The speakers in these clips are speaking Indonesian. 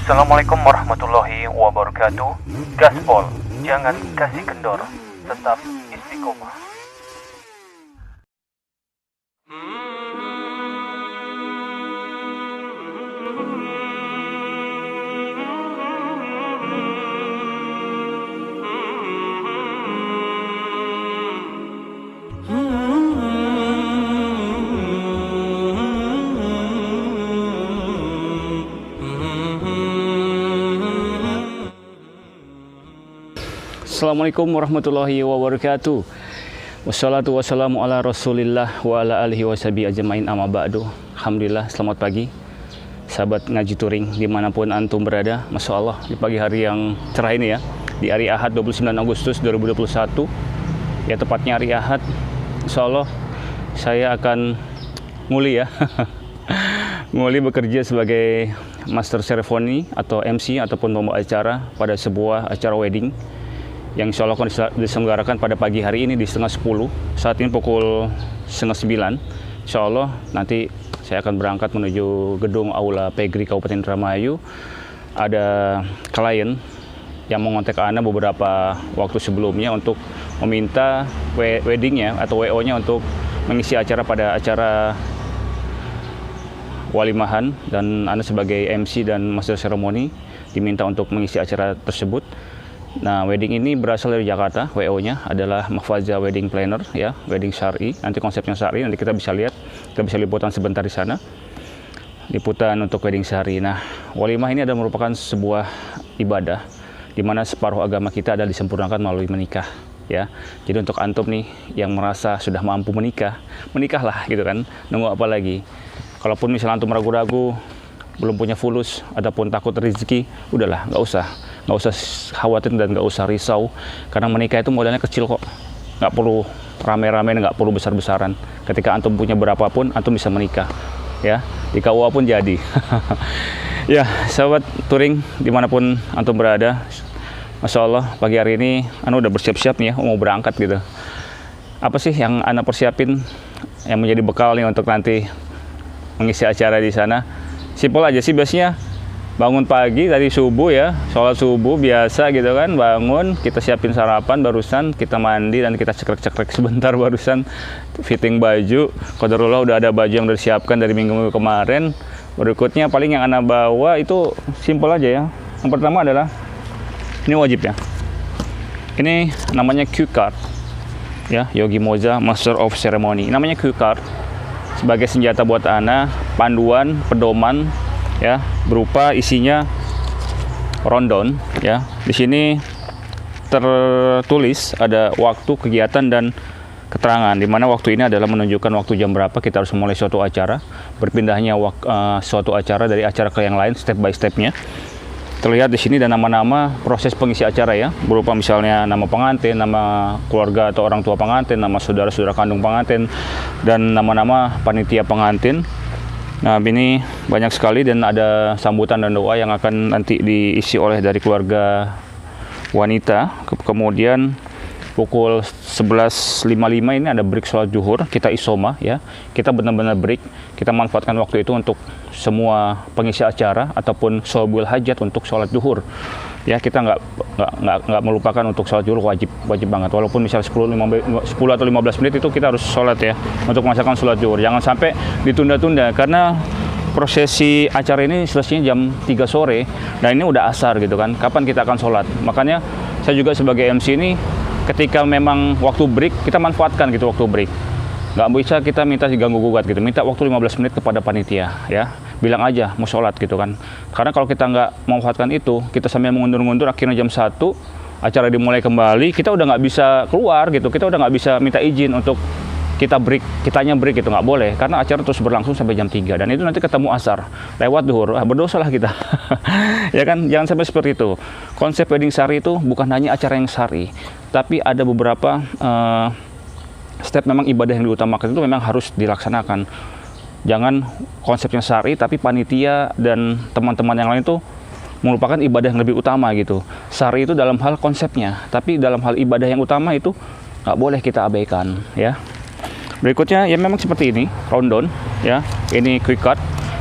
Assalamualaikum warahmatullahi wabarakatuh. Gaspol, jangan kasih kendor, tetap istiqomah. Assalamualaikum warahmatullahi wabarakatuh. Wassalatu wassalamu ala rasulillah wa ala alihi washabihi ajmain amma ba'du. Alhamdulillah, selamat pagi sahabat ngaji touring dimanapun antum berada. Masya Allah, di pagi hari yang cerah ini ya, di hari Ahad 29 Agustus 2021 ya, tepatnya hari Ahad. Insya Allah saya akan nguli ya nguli bekerja sebagai master ceremony atau MC ataupun pembawa acara pada sebuah acara wedding yang insya Allah akan diselenggarakan pada pagi hari ini di setengah 10. Saat ini pukul setengah 9. Insya Allah nanti saya akan berangkat menuju gedung Aula Pegri Kabupaten Indramayu. Ada klien yang mengontak Ana beberapa waktu sebelumnya untuk meminta weddingnya atau WO-nya untuk mengisi acara pada acara walimahan, dan Ana sebagai MC dan master ceremony diminta untuk mengisi acara tersebut. Nah, wedding ini berasal dari Jakarta. WO-nya adalah Mahfaza Wedding Planner ya, wedding syar'i. Nanti konsepnya syar'i, nanti kita bisa lihat, kita bisa liputan sebentar di sana. Liputan untuk wedding syar'i. Nah, walimah ini adalah merupakan sebuah ibadah di mana separuh agama kita adalah disempurnakan melalui menikah ya. Jadi untuk antum nih yang merasa sudah mampu menikah, menikahlah gitu kan. Nunggu apa lagi? Kalaupun misalnya antum ragu-ragu, belum punya fulus ataupun takut rezeki, udahlah, nggak usah khawatir dan nggak usah risau, karena menikah itu modalnya kecil kok, nggak perlu rame-rame, nggak perlu besar-besaran. Ketika antum punya berapapun, antum bisa menikah ya, di KUA pun jadi. Ya sahabat touring dimanapun antum berada, Masya Allah pagi hari ini Anda udah bersiap-siap nih ya, mau berangkat gitu. Apa sih yang Anda persiapin yang menjadi bekal nih untuk nanti mengisi acara di sana? Simpel aja sih, biasanya bangun pagi dari subuh ya, sholat subuh biasa gitu kan, bangun, kita siapin sarapan, barusan kita mandi dan kita cekrek-cekrek sebentar, barusan fitting baju. Qadarullah udah ada baju yang udah disiapkan dari minggu kemarin. Berikutnya paling yang Anda bawa itu simpel aja ya. Yang pertama adalah, ini wajib ya, ini namanya cue card ya, Yogi Moza Master of Ceremony. Namanya cue card sebagai senjata buat Ana, panduan, pedoman ya, berupa isinya rundown ya. Di sini tertulis ada waktu, kegiatan, dan keterangan, di mana waktu ini adalah menunjukkan waktu jam berapa kita harus memulai suatu acara, berpindahnya suatu acara dari acara ke yang lain, step by stepnya. Terlihat di sini dan nama-nama proses pengisi acara ya, berupa misalnya nama pengantin, nama keluarga atau orang tua pengantin, nama saudara-saudara kandung pengantin, dan nama-nama panitia pengantin. Nah, ini banyak sekali dan ada sambutan dan doa yang akan nanti diisi oleh dari keluarga wanita. Kemudian pukul 11.55 ini ada break sholat zuhur, kita isoma ya. Kita benar-benar break, kita manfaatkan waktu itu untuk semua pengisi acara ataupun sholbul hajat untuk sholat zuhur. Ya, kita nggak melupakan untuk sholat zuhur, wajib banget. Walaupun misal 10 atau 15 menit itu kita harus sholat ya, untuk melaksanakan sholat zuhur. Jangan sampai ditunda-tunda, karena prosesi acara ini selesainya jam 3 sore dan ini udah asar gitu kan. Kapan kita akan sholat? Makanya saya juga sebagai MC ini, ketika memang waktu break, kita manfaatkan gitu waktu break. Nggak bisa kita minta diganggu-gugat gitu, minta waktu 15 menit kepada panitia ya. Bilang aja mau sholat gitu kan. Karena kalau kita nggak memanfaatkan itu, kita sambil mengundur-undur, akhirnya jam 1 acara dimulai kembali, kita udah nggak bisa keluar gitu, kita udah nggak bisa minta izin untuk kitanya break gitu, nggak boleh, karena acara terus berlangsung sampai jam 3 dan itu nanti ketemu asar lewat duhur, berdosa lah kita. Ya kan, jangan sampai seperti itu. Konsep wedding syari itu bukan hanya acara yang syari, tapi ada beberapa step memang ibadah yang diutamakan itu memang harus dilaksanakan. Jangan konsepnya syari tapi panitia dan teman-teman yang lain itu merupakan ibadah yang lebih utama gitu. Syari itu dalam hal konsepnya, tapi dalam hal ibadah yang utama itu nggak boleh kita abaikan ya. Berikutnya ya memang seperti ini, rundown ya. Ini quick cut.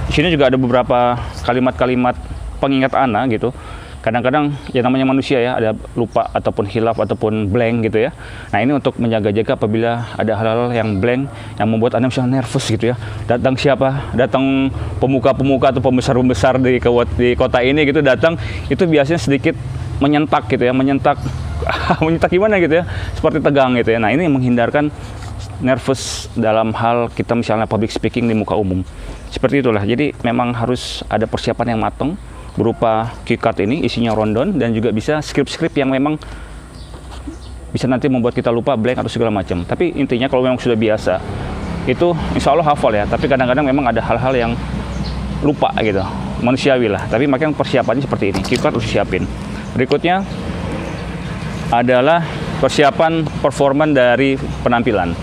Di sini juga ada beberapa kalimat-kalimat pengingat Ana gitu. Kadang-kadang ya namanya manusia ya, ada lupa ataupun hilaf ataupun blank gitu ya. Nah ini untuk menjaga-jaga apabila ada hal-hal yang blank yang membuat Anda misalnya nervous gitu ya. Datang siapa? Datang pemuka-pemuka atau pembesar-pembesar di kota ini gitu datang, itu biasanya sedikit menyentak gitu ya, menyentak menyentak gimana gitu ya, seperti tegang gitu ya. Nah ini menghindarkan nervous dalam hal kita misalnya public speaking di muka umum. Seperti itulah. Jadi memang harus ada persiapan yang matang berupa cue card ini, isinya rundown dan juga bisa skrip-skrip yang memang bisa nanti membuat kita lupa, blank atau segala macam. Tapi intinya kalau memang sudah biasa, itu insya Allah hafal ya. Tapi kadang-kadang memang ada hal-hal yang lupa gitu, manusiawi lah. Tapi makanya persiapannya seperti ini, cue card harus siapin. Berikutnya adalah persiapan performan dari penampilan.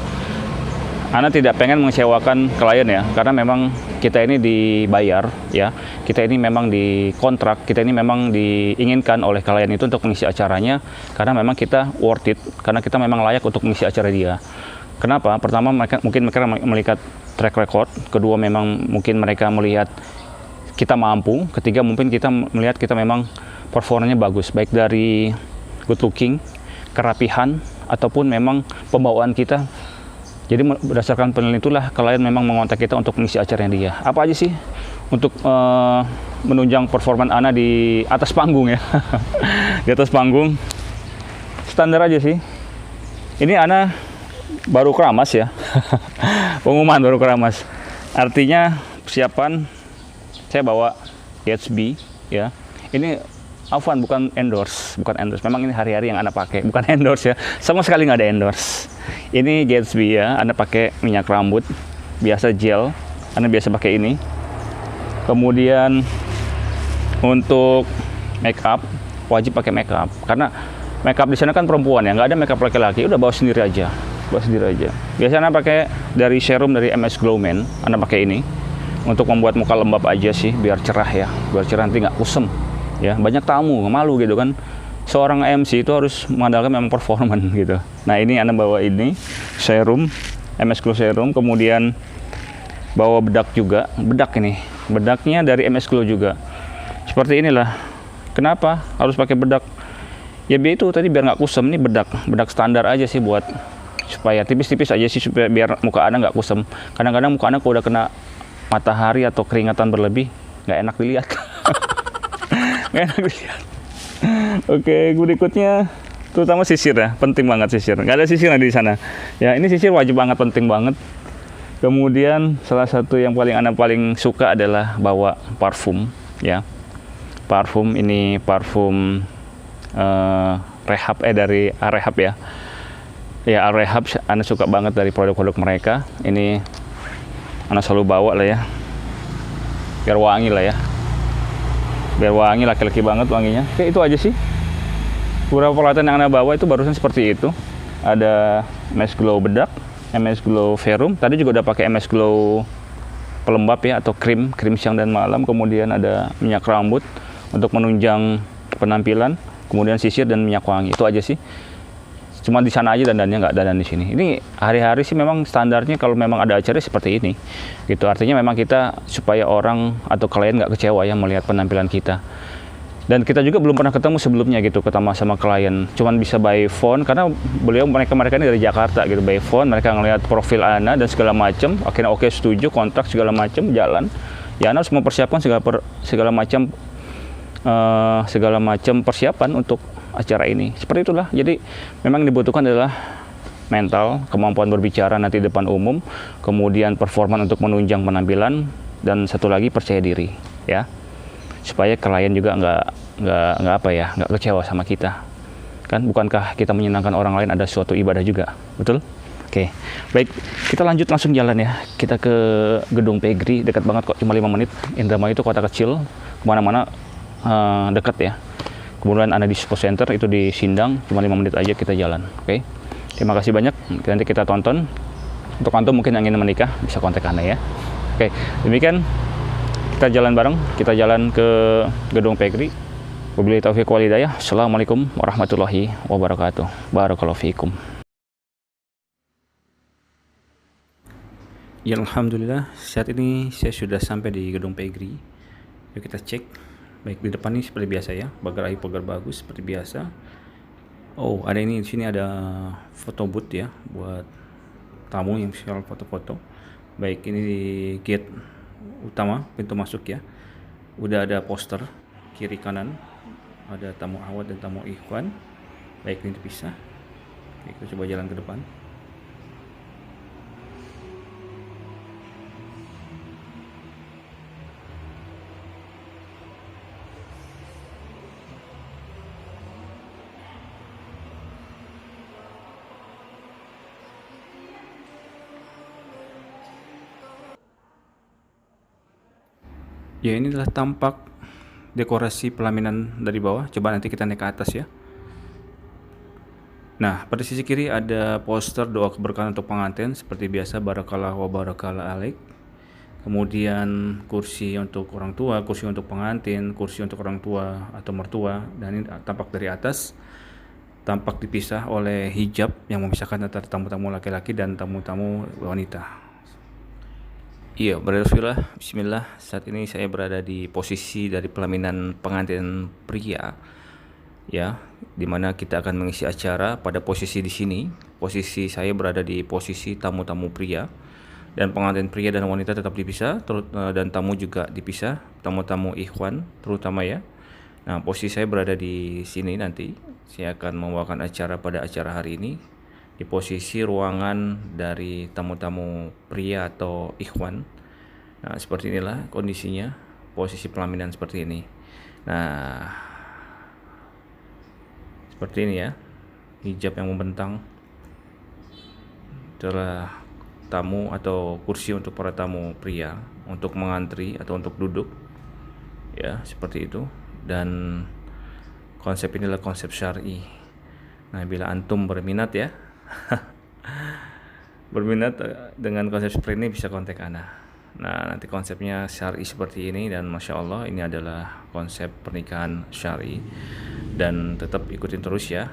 Ana tidak pengen mengecewakan klien ya, karena memang kita ini dibayar ya, kita ini memang dikontrak, kita ini memang diinginkan oleh klien itu untuk mengisi acaranya, karena memang kita worth it, karena kita memang layak untuk mengisi acara dia. Kenapa? Pertama mungkin mereka melihat track record, kedua memang mungkin mereka melihat kita mampu, ketiga mungkin kita melihat kita memang performanya bagus, baik dari good looking, kerapihan, ataupun memang pembawaan kita. Jadi berdasarkan penilaian itulah klien memang mengontak kita untuk mengisi acaranya dia. Apa aja sih untuk menunjang performan Ana di atas panggung ya? Di atas panggung standar aja sih. Ini Ana baru keramas ya. Pengumuman baru keramas. Artinya persiapan saya bawa Gatsby ya. Ini Afwan bukan endorse. Memang ini hari-hari yang Anda pakai, bukan endorse ya. Sama sekali nggak ada endorse. Ini Gatsby ya, Anda pakai minyak rambut, biasa gel, Anda biasa pakai ini. Kemudian untuk make up, wajib pakai make up. Karena make up di sana kan perempuan ya, nggak ada make up laki-laki, udah bawa sendiri aja. Biasanya Anda pakai dari serum dari MS Glow Man, Anda pakai ini. Untuk membuat muka lembab aja sih, biar cerah ya, biar cerah nanti nggak kusem. Ya, banyak tamu, malu gitu kan. Seorang MC itu harus mengandalkan memang performan gitu. Nah ini Anda bawa ini serum, MS Glow serum, kemudian bawa bedak juga, bedaknya dari MS Glow juga. Seperti inilah. Kenapa harus pakai bedak? Ya biar itu tadi biar nggak kusem. Ini bedak standar aja sih buat supaya tipis-tipis aja sih supaya biar muka Anda nggak kusem. Kadang-kadang muka Anda kalau udah kena matahari atau keringatan berlebih nggak enak dilihat. Nggak enak dilihat. Oke, berikutnya terutama sisir ya, penting banget sisir. Nggak ada sisir di sana. Ya, ini sisir wajib banget, penting banget. Kemudian salah satu yang Anda paling suka adalah bawa parfum ya. Parfum ini parfum Rehab dari Rehab ya. Ya, Rehab Anda suka banget dari produk-produk mereka. Ini Anda selalu bawa lah ya. Biar wangi lah ya. Biar wangi, laki-laki banget wanginya. Oke, itu aja sih. Beberapa peralatan yang Anda bawa itu barusan seperti itu. Ada MS Glow bedak, MS Glow serum. Tadi juga udah pakai MS Glow pelembab ya, atau krim siang dan malam. Kemudian ada minyak rambut untuk menunjang penampilan. Kemudian sisir dan minyak wangi. Itu aja sih. Cuma di sana aja dandannya, nggak dandan di sini. Ini hari-hari sih memang standarnya kalau memang ada acara seperti ini. Gitu. Artinya memang kita supaya orang atau klien nggak kecewa ya melihat penampilan kita. Dan kita juga belum pernah ketemu sebelumnya gitu, ketemu sama klien. Cuman bisa by phone karena mereka ini dari Jakarta gitu, by phone. Mereka ngelihat profil Ana dan segala macam. Akhirnya oke, setuju, kontrak segala macam, jalan. Ya Ana harus mempersiapkan segala macam persiapan untuk acara ini. Seperti itulah. Jadi memang dibutuhkan adalah mental, kemampuan berbicara nanti di depan umum, kemudian performan untuk menunjang penampilan, dan satu lagi percaya diri ya. Supaya klien juga nggak kecewa sama kita. Kan bukankah kita menyenangkan orang lain ada suatu ibadah juga, betul? Oke, baik, kita lanjut langsung jalan ya. Kita ke Gedung Pegri, dekat banget kok, cuma 5 menit. Indramayu itu kota kecil, kemana-mana dekat ya. Kemudian Anda di Expo Center itu di Sindang, cuma 5 menit aja kita jalan. Oke. Terima kasih banyak. Nanti kita tonton. Untuk Antum mungkin yang ingin menikah bisa kontak Anda ya. Oke. Demikian kita jalan bareng, kita jalan ke Gedung Pegri. Wabillahi taufiq wal hidayah. Assalamualaikum warahmatullahi wabarakatuh. Barakallahu fiikum. Ya alhamdulillah, saat ini saya sudah sampai di Gedung Pegri. Yuk kita cek Baik, di depan ini seperti biasa ya, pagar ayu pagar bagus seperti biasa. Oh, ada ini di sini ada foto booth ya buat tamu yang spesial foto-foto. Baik, ini di gate utama pintu masuk ya. Udah ada poster kiri kanan, ada tamu awal dan tamu ikhwan. Baik, ini dipisah. Oke, kita coba jalan ke depan. Ya, ini adalah tampak dekorasi pelaminan dari bawah. Coba nanti kita naik ke atas ya. Nah, pada sisi kiri ada poster doa keberkahan untuk pengantin seperti biasa, barakallah wa barakala alaik. Kemudian kursi untuk orang tua, kursi untuk pengantin, kursi untuk orang tua atau mertua, dan ini tampak dari atas. Tampak dipisah oleh hijab yang memisahkan antara tamu-tamu laki-laki dan tamu-tamu wanita. Iya, Bismillah. Bismillah. Saat ini saya berada di posisi dari pelaminan pengantin pria, ya, dimana kita akan mengisi acara pada posisi di sini. Posisi saya berada di posisi tamu-tamu pria, dan pengantin pria dan wanita tetap dipisah, dan tamu juga dipisah, tamu-tamu ikhwan terutama ya. Nah, posisi saya berada di sini nanti. Saya akan membawakan acara pada acara hari ini di posisi ruangan dari tamu-tamu pria atau ikhwan. Nah, seperti inilah kondisinya, posisi pelaminan seperti ini. Nah, seperti ini ya, hijab yang membentang, adalah tamu atau kursi untuk para tamu pria untuk mengantri atau untuk duduk, ya, seperti itu. Dan konsep ini adalah konsep syar'i. Nah, bila antum berminat ya, berminat dengan konsep seperti ini bisa kontak ana. Nah, nanti konsepnya syar'i seperti ini, dan masya Allah ini adalah konsep pernikahan syar'i. Dan tetap ikutin terus ya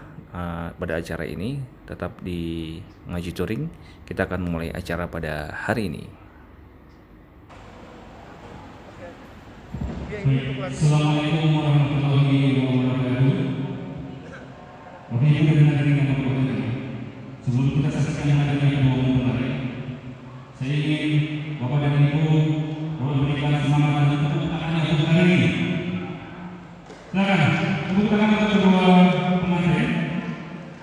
pada acara ini, tetap di Ngaji Touring. Kita akan memulai acara pada hari ini. Assalamualaikum warahmatullahi wabarakatuh. Oke, juga dengan hadirin yang berbahagia. Sebelum kita saksikan hadirnya kedua mempelai, saya ingin Bapak dan Ibu memberikan semangat dan tepuk tangan untuk hari ini. Silakan tepuk tangan untuk kedua pengantin,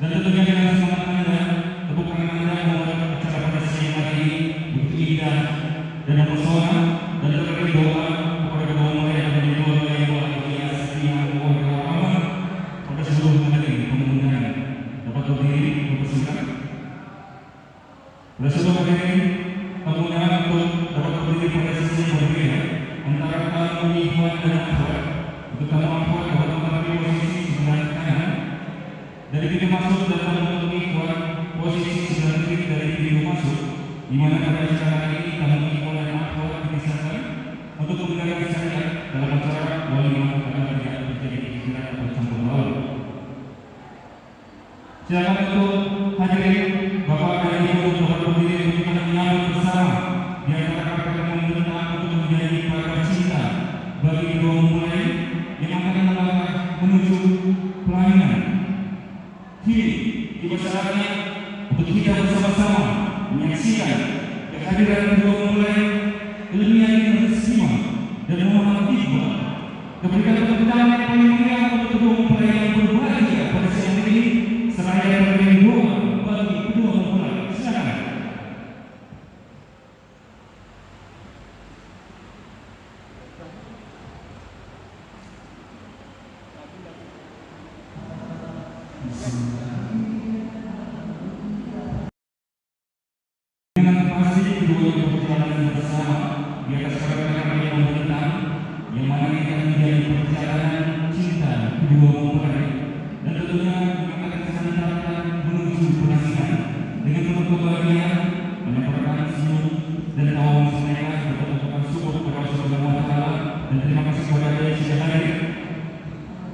dan tentunya dengan semangat Anda, tepuk tangan Anda membuat acara pada siang hari ini begitu indah dan mempesona, dan terkait doa kepada kedua mempelai yang keluarga yang bahagia, setia, warahmah pada seluruh hadirin pengundang dapat berdiri bersilakan. Pada seluruh hadirin pengundang untuk dapat berdiri pada sisi yang berbeda antara tamu ikhwan dan akhwat. Untuk tamu akhwat dapat mengambil posisi sebelah kanan dari pintu masuk, dan tamu ikhwan posisi sebelah kiri dari pintu masuk, di mana pada acara ini tamu ikhwan dan akhwat dipisahkan untuk menggunakan syariat dalam acara walimah agar tidak terjadi pikiran atau campur baur. Silakan untuk hadirin Bapak dan Ibu untuk dapat berdiri untuk kita menyambut bersama di antara kakak yang membentang untuk menjadi para cinta bagi kedua mempelai yang akan melangkah menuju pelaminan. Kini tiba saatnya untuk kita bersama-sama menyaksikan kehadiran kedua mempelai ilmiah yang bersima dan memahami ikhwan. Berikan tepuk tangan yang paling meriah untuk kedua mempelai yang berbahagia pada siang ini, seraya memberikan doa bagi kedua mempelai. Silakan. Dengan pasti keduanya berjalan bersama di atas kereta yang membentang, yang mana ini akan menjadi perjalanan cinta kedua mempelai, dan tentunya akan disandarkan menuju pernikahan dengan penuh kebahagiaan, menyemprotkan senyum dan tawa mereka dapat mengucapkan syukur kepada Allah Subhanahu wa Ta'ala, dan terima kasih kepada Anda yang sudah hadir.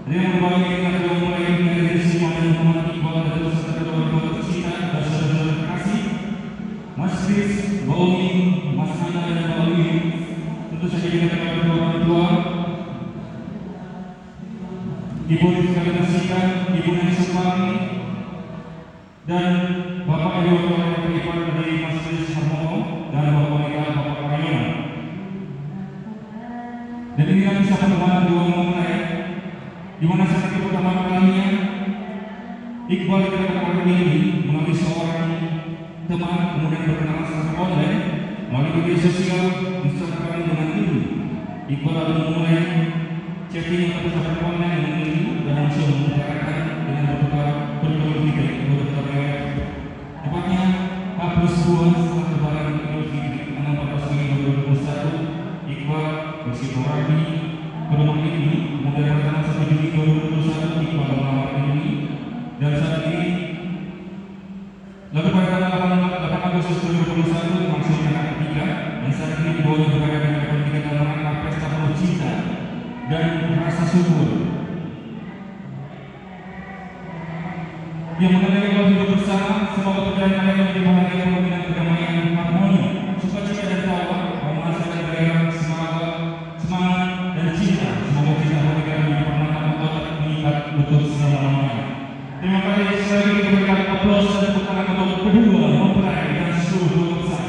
Dengan berbagai dengan kedua mempelai yang hadir di sini dan menghormati Iqbal dan beserta kedua-dua tercinta dan saudara-saudara terkasih, Mas Kris, Mbak Umi, Mas Hana dan Mbak Umi, tentu saja kita kepada kedua orang tua. Ibu Rizka Nasikan, Ibu Nani Supari, dan Bapak Ibu Ketua Terlibat dari Majelis Harmono dan Bapak Wanita Bapak Karyono. Dan inilah kisah pertemuan dua mempelai, di mana saat itu pertama kalinya Iqbal dan orang ini melalui seorang teman kemudian berkenalan secara online melalui media sosial Instagram dengan Ibu. Iqbal lalu memulai chatting atau percakapan online dengan Ibu dan langsung mengutarakan dengan bertukar titik tepatnya H+2 setelah lebaran Idul Fitri 14 Mei 2021. Iqbal bersilaturahmi ke rumah ini, kemudian pada tanggal 1 Juli 2021 Iqbal melamar ini, dan saat ini lalu pada tanggal 8 Agustus 2021 maksudnya anak ketiga, dan saat ini dibawanya berada di hadapan kita dalam rangka pesta penuh cinta dan rasa syukur yang mengenai kalau hidup bersama. Semoga perjalanan kalian menjadi bahagia, penuh dengan kedamaian, harmoni, sukacita dan tawa, menghasilkan gairah, semangat dan cinta. Semoga cinta mereka menjadi permata otot mengikat betul selama-lamanya. Terima kasih. Sekali lagi kita berikan aplaus dan tepuk tangan untuk kedua mempelai dan seluruh besar.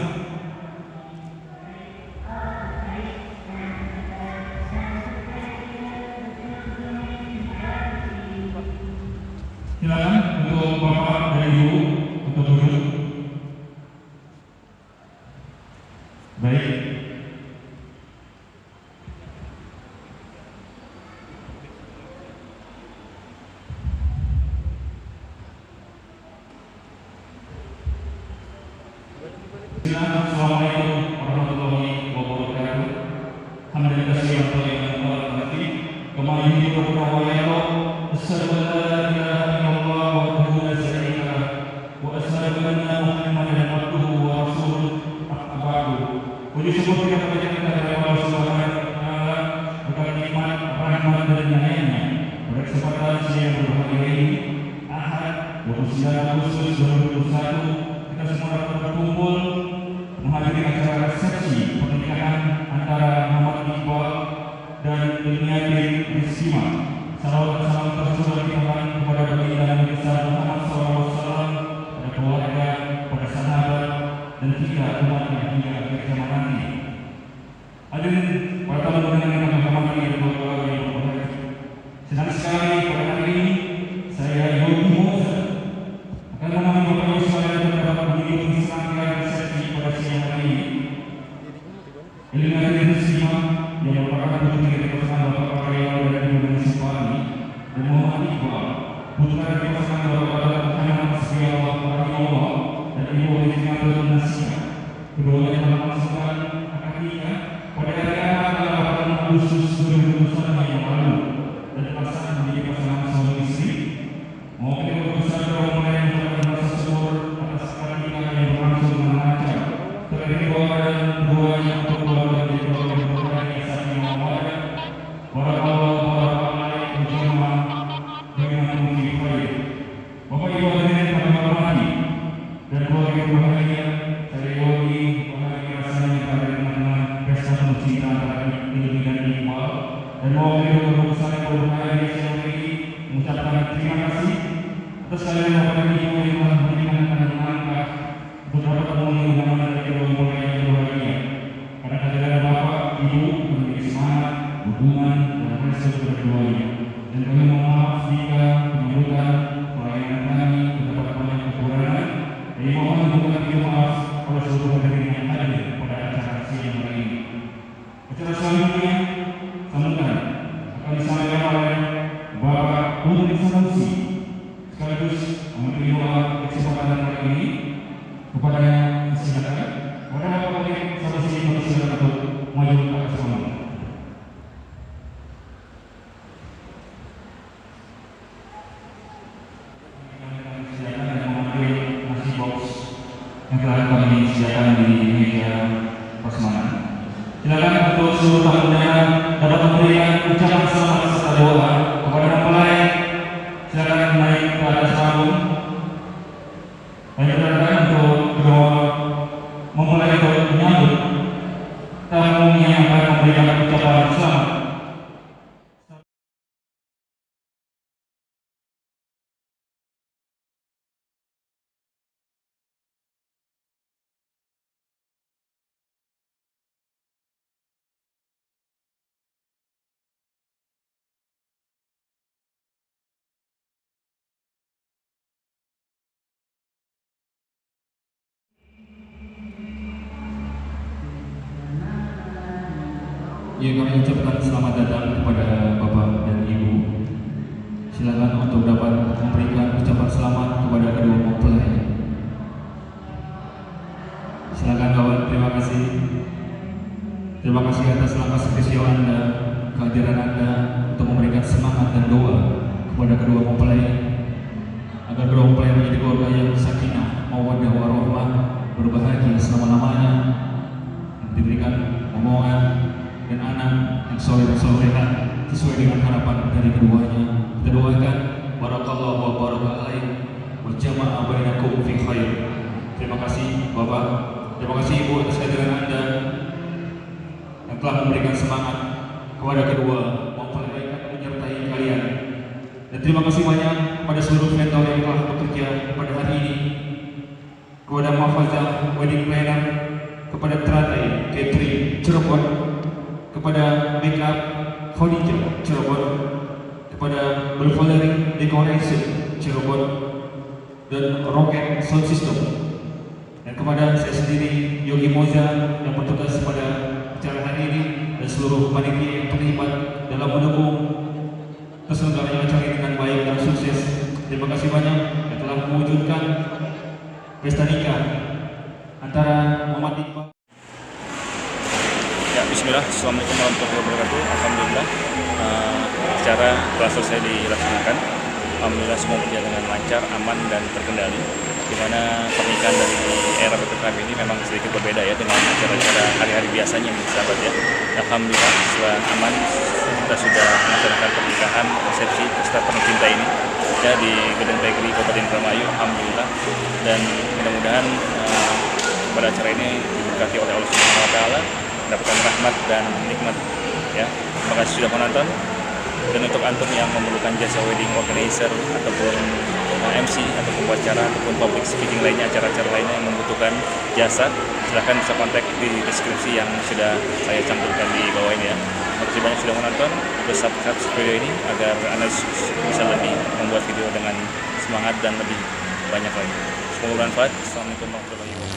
Silakan untuk Bapak dan Ibu untuk duduk. Baik. Assalamualaikum warahmatullahi wabarakatuh. Alhamdulillah yang berkati. Kembali di Allah. Asyhadu an la ilaha illallah wahdahu la syarika lah wa asyhadu anna Muhammadan abduhu wa rasuluh. Amma ba'du. Puji syukur kita panjatkan kepada Allah Subhanahu wa taala berkat nikmat, rahmat dan inayahnya. Pada kesempatan siang berbahagia ini, Ahad 29 Agustus 2021, kita semua dapat berkumpul menghadiri acara resepsi pernikahan antara Muhammad Iqbal dan Ilmiatin Rizkima. Salawat dan salam tercurah Tuhan kepada baginda Nabi besar Muhammad SAW, pada keluarga, pada sahabat, dan kita umatnya hingga akhir zaman nanti. Hadirin para tamu undangan yang kami hormati dan keluarga yang berbahagia, senang sekali pada hari ini saya Yogi Moza akan menemani Bapak Ibu sekalian dapat mengikuti serangkaian resepsi pada siang hari ini. Ilmiatin Rizkima yang merupakan putri dari pasangan Bapak Karyono dan Ibu Nani Supari, dan Muhammad Iqbal, putra dari pasangan Bapak Muhammad Rahimahullah dan Ibu Rizka Nasikan. Keduanya telah melangsungkan akad nikah pada hari Ahad tanggal 8 Agustus 2021 yang lalu dan dipasang menjadi pasangan suami istri. Mohon kita berbesar dalam mulai mengucapkan rasa syukur atas akad nikah yang berlangsung dengan lancar. Terakhir doa dan doanya untuk keluarga dan keluarga yang berbahagia saat ini memohon Bapak Ibu hadirin kami hormati dan keluarga yang berbahagia, saya Yogi bahagia rasanya pada dengan pesta penuh cinta antara Ilmi dan Iqbal, dan mohon kita berbesar yang berbahagia siang ini mengucapkan terima kasih atas kalian Bapak dan Ibu yang telah memberikan dan mengangkat untuk dapat memenuhi undangan dari kedua mempelai yang berbahagia. Karena kehadiran Bapak Ibu memberi semangat, hubungan dan restu keduanya. Dan kami mohon maaf jika penyambutan pelayanan kami terdapat banyak kekurangan. Kami mohon juga minta maaf oleh seluruh hadirin yang hadir pada acara siang hari ini. Acara selanjutnya sambutan akan disampaikan oleh Bapak Putri Sanusi, sekaligus memberi doa kesempatan kali ini kepadanya. Silakan kepada Bapak Putri Sanusi silakan untuk maju ke atas panggung. Yang telah kami sediakan di meja prasmanan. Silakan untuk seluruh tamu undangan dapat memberikan ucapan selamat serta doa kepada mempelai. Silakan naik ke atas panggung. Kami persilakan untuk kedua mempelai untuk menyambut tamu yang akan memberikan ucapan selamat. Ya, kami ucapkan selamat datang kepada Bapak dan Ibu. Silakan untuk dapat memberikan ucapan selamat kepada kedua mempelai. Silakan kawan, terima kasih. Terima kasih atas langkah spesial Anda, kehadiran Anda untuk memberikan semangat dan doa kepada kedua mempelai agar kedua mempelai menjadi keluarga yang sakinah, mawaddah warahmah, berbahagia selama-lamanya, dan diberikan omongan dan anak yang soleh dan soleha sesuai dengan harapan dari keduanya. Kita doakan barakallahu wa baraka alaih wa jama'a bainakum fi khair. Terima kasih Bapak, terima kasih Ibu atas kehadiran Anda yang telah memberikan semangat kepada kedua mempelai akan menyertai kalian. Dan terima kasih banyak kepada seluruh vendor yang telah bekerja pada hari ini, kepada Mahfazah Wedding Planner, kepada Teratai Catering Cirebon, kepada Makeup Khadijah Cirebon, kepada Belvalary Decoration Cirebon, dan Rocket Sound System, dan kepada saya sendiri Yogi Moza yang bertugas pada acara hari ini, dan seluruh panitia yang terlibat dalam mendukung terselenggaranya acara ini dengan baik dan sukses. Terima kasih banyak yang telah mewujudkan pesta nikah antara Muhammad Iqbal. Ya, bismillah, assalamualaikum warahmatullahi wabarakatuh. Alhamdulillah, acara telah selesai dilaksanakan. Alhamdulillah semua berjalan dengan lancar, aman, dan terkendali. Di mana pernikahan dari era PPKM ini memang sedikit berbeda ya dengan acara-acara hari-hari biasanya, sahabat ya. Alhamdulillah setelah aman, kita sudah melaksanakan pernikahan resepsi pesta penuh cinta ini ya di Gedung Bakery Kabupaten Indramayu. Alhamdulillah, dan mudah-mudahan pada acara ini diberkati oleh Allah Subhanahu Wa Taala, mendapatkan rahmat dan nikmat ya. Terima kasih sudah menonton. Dan untuk antum yang memerlukan jasa wedding organizer ataupun MC atau pembuat acara ataupun public speaking lainnya, acara-acara lainnya yang membutuhkan jasa, silahkan bisa kontak di deskripsi yang sudah saya cantumkan di bawah ini ya. Terima kasih banyak sudah menonton. Terus subscribe video ini agar Anda bisa lebih membuat video dengan semangat dan lebih banyak lagi. Semoga bermanfaat. Assalamualaikum warahmatullahi wabarakatuh.